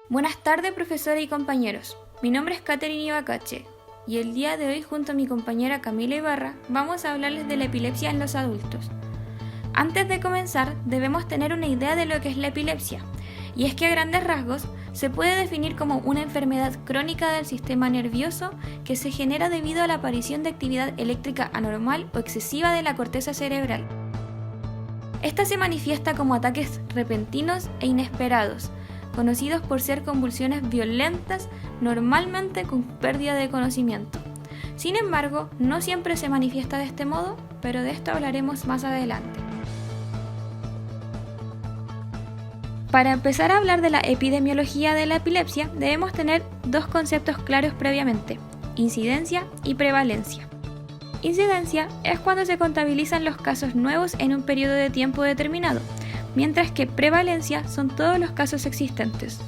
Buenas tardes, profesora y compañeros. Mi nombre es Catherine Ibacache y el día de hoy, junto a mi compañera Camila Ibarra, vamos a hablarles de la epilepsia en los adultos. Antes de comenzar, debemos tener una idea de lo que es la epilepsia, y es que a grandes rasgos se puede definir como una enfermedad crónica del sistema nervioso que se genera debido a la aparición de actividad eléctrica anormal o excesiva de la corteza cerebral. Esta se manifiesta como ataques repentinos e inesperados, conocidos por ser convulsiones violentas, normalmente con pérdida de conocimiento. Sin embargo, no siempre se manifiesta de este modo, pero de esto hablaremos más adelante. Para empezar a hablar de la epidemiología de la epilepsia, debemos tener dos conceptos claros previamente: incidencia y prevalencia. Incidencia es cuando se contabilizan los casos nuevos en un periodo de tiempo determinado, mientras que prevalencia son todos los casos existentes.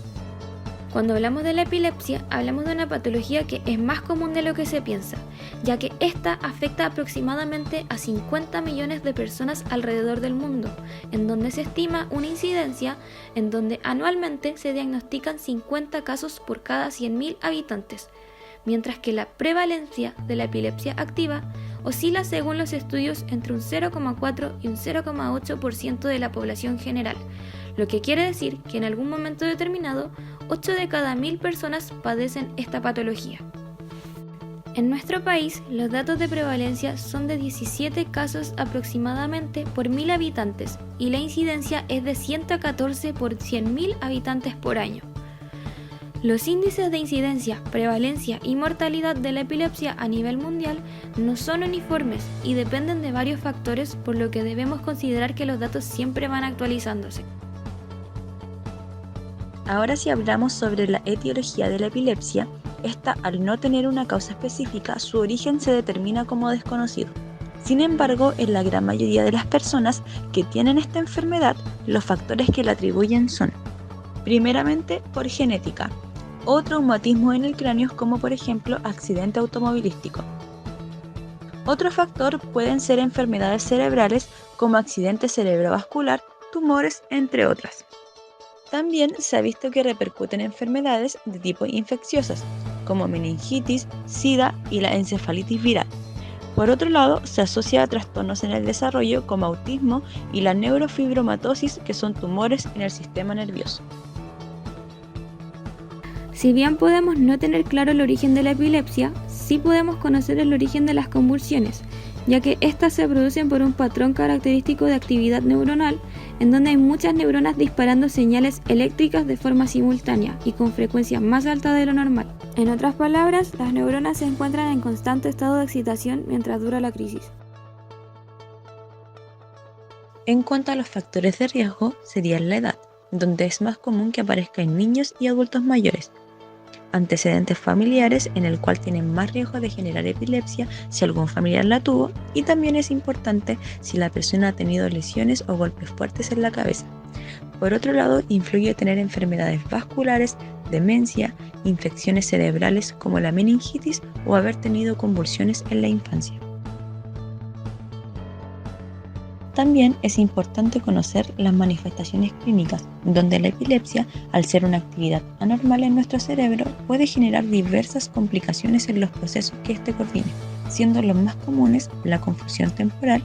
Cuando hablamos de la epilepsia, hablamos de una patología que es más común de lo que se piensa, ya que esta afecta aproximadamente a 50 millones de personas alrededor del mundo, en donde se estima una incidencia en donde anualmente se diagnostican 50 casos por cada 100.000 habitantes, mientras que la prevalencia de la epilepsia activa oscila según los estudios entre un 0,4 y un 0,8% de la población general, lo que quiere decir que en algún momento determinado 8 de cada 1.000 personas padecen esta patología. En nuestro país, los datos de prevalencia son de 17 casos aproximadamente por 1.000 habitantes y la incidencia es de 114 por 100.000 habitantes por año. Los índices de incidencia, prevalencia y mortalidad de la epilepsia a nivel mundial no son uniformes y dependen de varios factores, por lo que debemos considerar que los datos siempre van actualizándose. Ahora si hablamos sobre la etiología de la epilepsia, esta al no tener una causa específica, su origen se determina como desconocido. Sin embargo, en la gran mayoría de las personas que tienen esta enfermedad, los factores que la atribuyen son, primeramente, por genética, o traumatismo en el cráneo como por ejemplo accidente automovilístico. Otro factor pueden ser enfermedades cerebrales como accidente cerebrovascular, tumores, entre otras. También se ha visto que repercuten en enfermedades de tipo infecciosas, como meningitis, sida y la encefalitis viral. Por otro lado, se asocia a trastornos en el desarrollo como autismo y la neurofibromatosis, que son tumores en el sistema nervioso. Si bien podemos no tener claro el origen de la epilepsia, sí podemos conocer el origen de las convulsiones, ya que éstas se producen por un patrón característico de actividad neuronal, en donde hay muchas neuronas disparando señales eléctricas de forma simultánea y con frecuencia más alta de lo normal. En otras palabras, las neuronas se encuentran en constante estado de excitación mientras dura la crisis. En cuanto a los factores de riesgo, sería la edad, donde es más común que aparezca en niños y adultos mayores. Antecedentes familiares, en el cual tienen más riesgo de generar epilepsia si algún familiar la tuvo, y también es importante si la persona ha tenido lesiones o golpes fuertes en la cabeza. Por otro lado, influye tener enfermedades vasculares, demencia, infecciones cerebrales como la meningitis o haber tenido convulsiones en la infancia. También es importante conocer las manifestaciones clínicas, donde la epilepsia, al ser una actividad anormal en nuestro cerebro, puede generar diversas complicaciones en los procesos que éste coordina, siendo los más comunes la confusión temporal,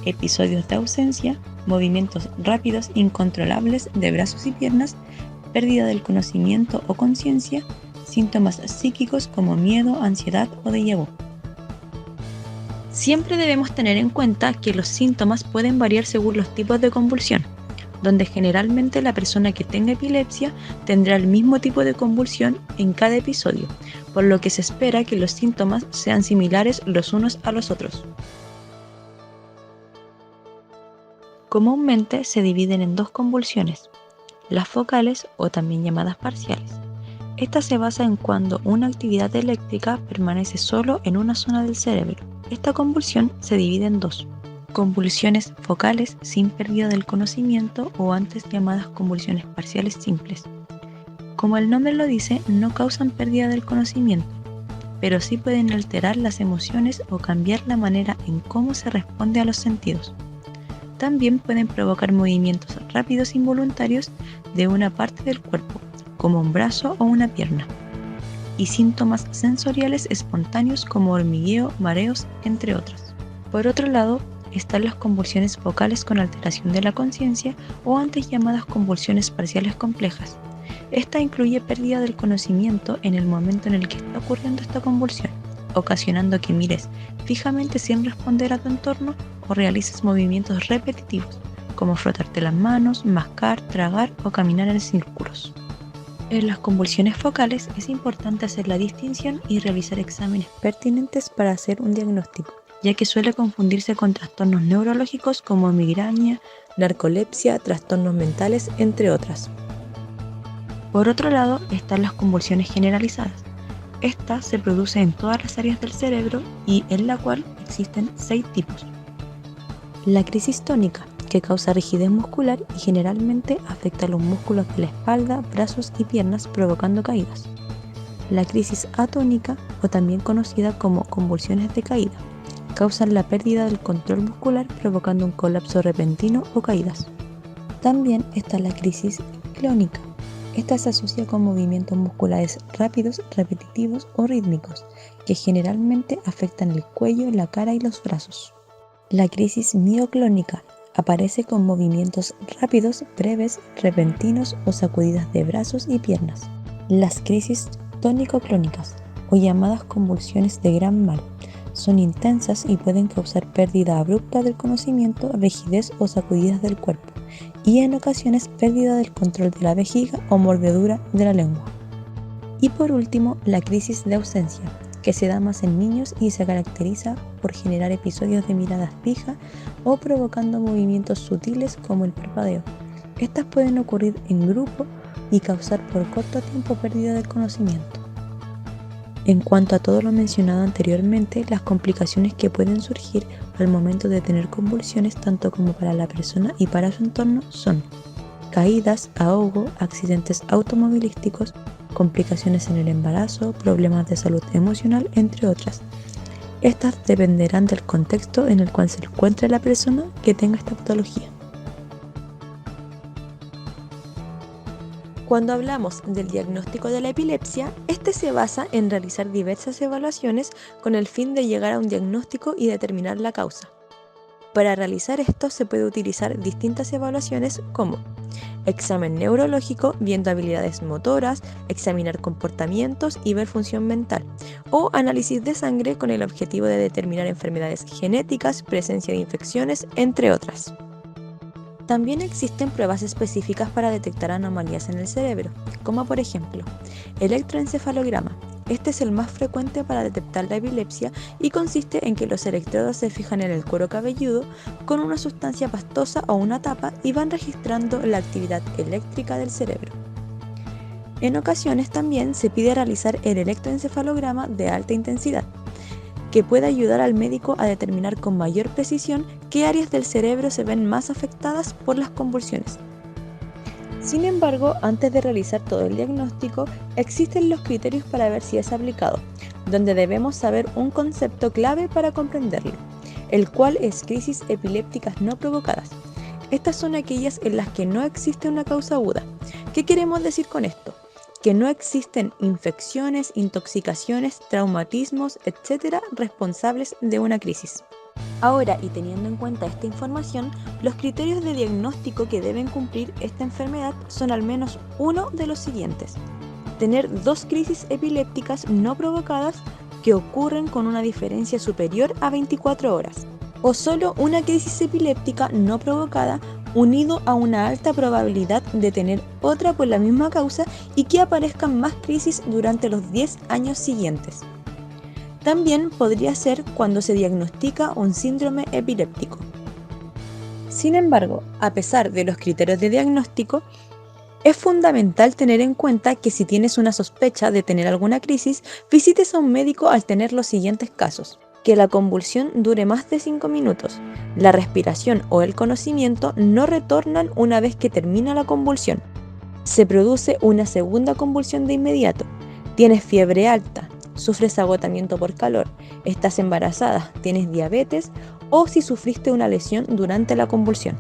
episodios de ausencia, movimientos rápidos incontrolables de brazos y piernas, pérdida del conocimiento o conciencia, síntomas psíquicos como miedo, ansiedad o déjà vu. Siempre debemos tener en cuenta que los síntomas pueden variar según los tipos de convulsión, donde generalmente la persona que tenga epilepsia tendrá el mismo tipo de convulsión en cada episodio, por lo que se espera que los síntomas sean similares los unos a los otros. Comúnmente se dividen en dos convulsiones, las focales o también llamadas parciales. Esta se basa en cuando una actividad eléctrica permanece solo en una zona del cerebro. Esta convulsión se divide en dos: convulsiones focales sin pérdida del conocimiento o antes llamadas convulsiones parciales simples. Como el nombre lo dice, no causan pérdida del conocimiento, pero sí pueden alterar las emociones o cambiar la manera en cómo se responde a los sentidos. También pueden provocar movimientos rápidos involuntarios de una parte del cuerpo, como un brazo o una pierna, y síntomas sensoriales espontáneos como hormigueo, mareos, entre otros. Por otro lado, están las convulsiones focales con alteración de la conciencia o antes llamadas convulsiones parciales complejas. Esta incluye pérdida del conocimiento en el momento en el que está ocurriendo esta convulsión, ocasionando que mires fijamente sin responder a tu entorno o realices movimientos repetitivos, como frotarte las manos, mascar, tragar o caminar en círculos. En las convulsiones focales es importante hacer la distinción y realizar exámenes pertinentes para hacer un diagnóstico, ya que suele confundirse con trastornos neurológicos como migraña, narcolepsia, trastornos mentales, entre otras. Por otro lado, están las convulsiones generalizadas. Esta se produce en todas las áreas del cerebro y en la cual existen 6 tipos. La crisis tónica, que causa rigidez muscular y generalmente afecta a los músculos de la espalda, brazos y piernas provocando caídas. La crisis atónica, o también conocida como convulsiones de caída, causan la pérdida del control muscular provocando un colapso repentino o caídas. También está la crisis clónica. Esta se asocia con movimientos musculares rápidos, repetitivos o rítmicos, que generalmente afectan el cuello, la cara y los brazos. La crisis mioclónica aparece con movimientos rápidos, breves, repentinos o sacudidas de brazos y piernas. Las crisis tónico-clónicas, o llamadas convulsiones de gran mal, son intensas y pueden causar pérdida abrupta del conocimiento, rigidez o sacudidas del cuerpo, y en ocasiones pérdida del control de la vejiga o mordedura de la lengua. Y por último, la crisis de ausencia, que se da más en niños y se caracteriza por generar episodios de mirada fija o provocando movimientos sutiles como el parpadeo. Estas pueden ocurrir en grupo y causar por corto tiempo pérdida del conocimiento. En cuanto a todo lo mencionado anteriormente, las complicaciones que pueden surgir al momento de tener convulsiones, tanto como para la persona y para su entorno, son caídas, ahogo, accidentes automovilísticos, complicaciones en el embarazo, problemas de salud emocional, entre otras. Estas dependerán del contexto en el cual se encuentre la persona que tenga esta patología. Cuando hablamos del diagnóstico de la epilepsia, este se basa en realizar diversas evaluaciones con el fin de llegar a un diagnóstico y determinar la causa. Para realizar esto se puede utilizar distintas evaluaciones como examen neurológico, viendo habilidades motoras, examinar comportamientos y ver función mental, o análisis de sangre con el objetivo de determinar enfermedades genéticas, presencia de infecciones, entre otras. También existen pruebas específicas para detectar anomalías en el cerebro, como por ejemplo, electroencefalograma. Este es el más frecuente para detectar la epilepsia y consiste en que los electrodos se fijan en el cuero cabelludo con una sustancia pastosa o una tapa y van registrando la actividad eléctrica del cerebro. En ocasiones también se pide realizar el electroencefalograma de alta intensidad, que puede ayudar al médico a determinar con mayor precisión qué áreas del cerebro se ven más afectadas por las convulsiones. Sin embargo, antes de realizar todo el diagnóstico, existen los criterios para ver si es aplicado, donde debemos saber un concepto clave para comprenderlo, el cual es crisis epilépticas no provocadas. Estas son aquellas en las que no existe una causa aguda. ¿Qué queremos decir con esto? Que no existen infecciones, intoxicaciones, traumatismos, etc. responsables de una crisis. Ahora, y teniendo en cuenta esta información, los criterios de diagnóstico que deben cumplir esta enfermedad son al menos uno de los siguientes: tener 2 crisis epilépticas no provocadas que ocurren con una diferencia superior a 24 horas, o solo una crisis epiléptica no provocada unido a una alta probabilidad de tener otra por la misma causa y que aparezcan más crisis durante los 10 años siguientes. También podría ser cuando se diagnostica un síndrome epiléptico. Sin embargo, a pesar de los criterios de diagnóstico, es fundamental tener en cuenta que si tienes una sospecha de tener alguna crisis, visites a un médico al tener los siguientes casos: que la convulsión dure más de 5 minutos, la respiración o el conocimiento no retornan una vez que termina la convulsión, se produce una segunda convulsión de inmediato, tienes fiebre alta, sufres agotamiento por calor, estás embarazada, tienes diabetes o si sufriste una lesión durante la convulsión.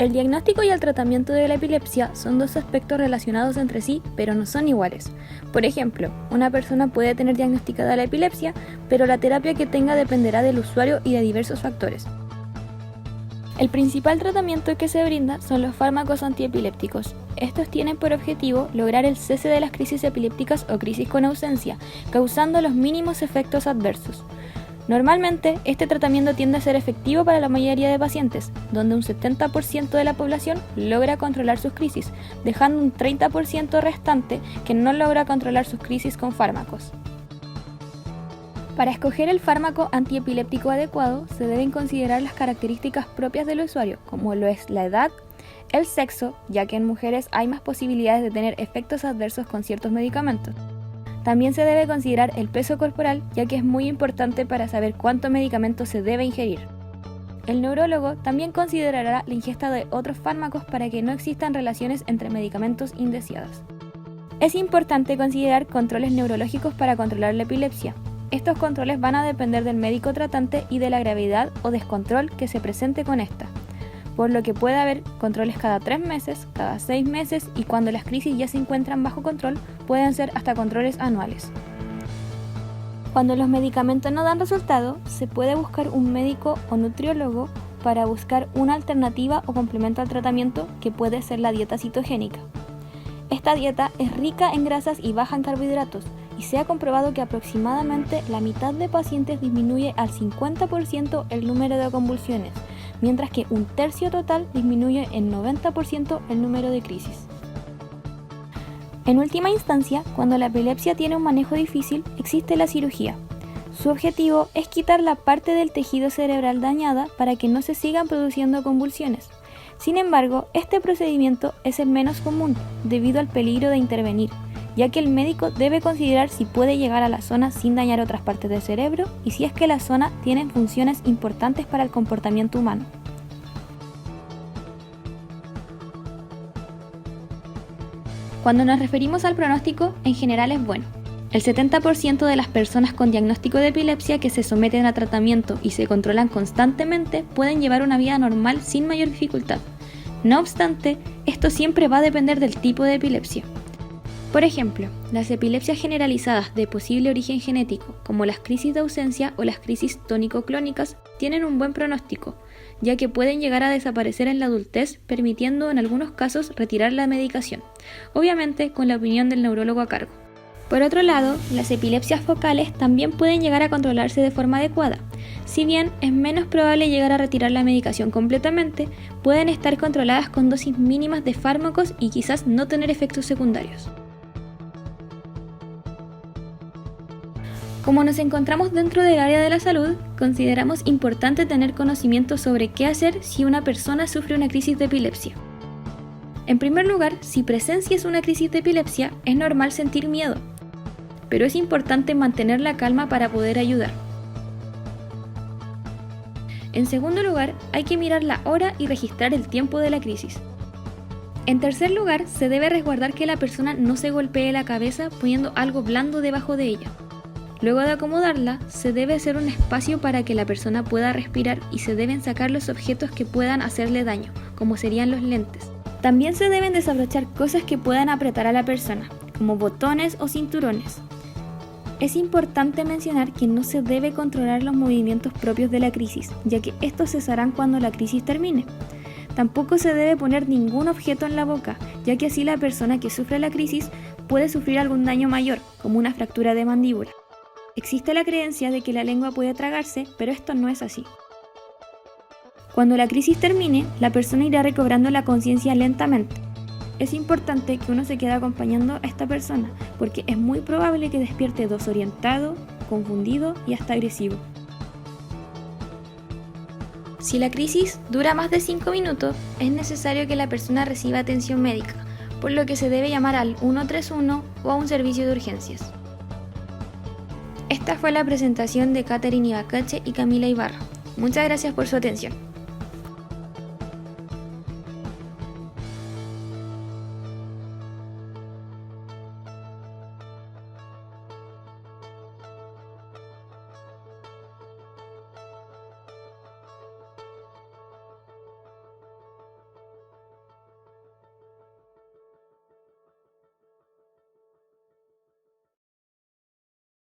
El diagnóstico y el tratamiento de la epilepsia son dos aspectos relacionados entre sí, pero no son iguales. Por ejemplo, una persona puede tener diagnosticada la epilepsia, pero la terapia que tenga dependerá del usuario y de diversos factores. El principal tratamiento que se brinda son los fármacos antiepilépticos. Estos tienen por objetivo lograr el cese de las crisis epilépticas o crisis con ausencia, causando los mínimos efectos adversos. Normalmente, este tratamiento tiende a ser efectivo para la mayoría de pacientes, donde un 70% de la población logra controlar sus crisis, dejando un 30% restante que no logra controlar sus crisis con fármacos. Para escoger el fármaco antiepiléptico adecuado, se deben considerar las características propias del usuario, como lo es la edad, el sexo, ya que en mujeres hay más posibilidades de tener efectos adversos con ciertos medicamentos. También se debe considerar el peso corporal, ya que es muy importante para saber cuánto medicamento se debe ingerir. El neurólogo también considerará la ingesta de otros fármacos para que no existan relaciones entre medicamentos indeseadas. Es importante considerar controles neurológicos para controlar la epilepsia. Estos controles van a depender del médico tratante y de la gravedad o descontrol que se presente con esta, por lo que puede haber controles cada 3 meses, cada 6 meses y cuando las crisis ya se encuentran bajo control, pueden ser hasta controles anuales. Cuando los medicamentos no dan resultado, se puede buscar un médico o nutriólogo para buscar una alternativa o complemento al tratamiento que puede ser la dieta cetogénica. Esta dieta es rica en grasas y baja en carbohidratos y se ha comprobado que aproximadamente la mitad de pacientes disminuye al 50% el número de convulsiones, mientras que un tercio total disminuye en 90% el número de crisis. En última instancia, cuando la epilepsia tiene un manejo difícil, existe la cirugía. Su objetivo es quitar la parte del tejido cerebral dañada para que no se sigan produciendo convulsiones. Sin embargo, este procedimiento es el menos común debido al peligro de intervenir, ya que el médico debe considerar si puede llegar a la zona sin dañar otras partes del cerebro y si es que la zona tiene funciones importantes para el comportamiento humano. Cuando nos referimos al pronóstico, en general es bueno. El 70% de las personas con diagnóstico de epilepsia que se someten a tratamiento y se controlan constantemente pueden llevar una vida normal sin mayor dificultad. No obstante, esto siempre va a depender del tipo de epilepsia. Por ejemplo, las epilepsias generalizadas de posible origen genético, como las crisis de ausencia o las crisis tónico-clónicas, tienen un buen pronóstico, ya que pueden llegar a desaparecer en la adultez, permitiendo en algunos casos retirar la medicación, obviamente con la opinión del neurólogo a cargo. Por otro lado, las epilepsias focales también pueden llegar a controlarse de forma adecuada. Si bien es menos probable llegar a retirar la medicación completamente, pueden estar controladas con dosis mínimas de fármacos y quizás no tener efectos secundarios. Como nos encontramos dentro del área de la salud, consideramos importante tener conocimiento sobre qué hacer si una persona sufre una crisis de epilepsia. En primer lugar, si presencias una crisis de epilepsia, es normal sentir miedo, pero es importante mantener la calma para poder ayudar. En segundo lugar, hay que mirar la hora y registrar el tiempo de la crisis. En tercer lugar, se debe resguardar que la persona no se golpee la cabeza poniendo algo blando debajo de ella. Luego de acomodarla, se debe hacer un espacio para que la persona pueda respirar y se deben sacar los objetos que puedan hacerle daño, como serían los lentes. También se deben desabrochar cosas que puedan apretar a la persona, como botones o cinturones. Es importante mencionar que no se debe controlar los movimientos propios de la crisis, ya que estos cesarán cuando la crisis termine. Tampoco se debe poner ningún objeto en la boca, ya que así la persona que sufre la crisis puede sufrir algún daño mayor, como una fractura de mandíbula. Existe la creencia de que la lengua puede tragarse, pero esto no es así. Cuando la crisis termine, la persona irá recobrando la conciencia lentamente. Es importante que uno se quede acompañando a esta persona, porque es muy probable que despierte desorientado, confundido y hasta agresivo. Si la crisis dura más de 5 minutos, es necesario que la persona reciba atención médica, por lo que se debe llamar al 131 o a un servicio de urgencias. Esta fue la presentación de Catherine Ibacache y Camila Ibarra. Muchas gracias por su atención.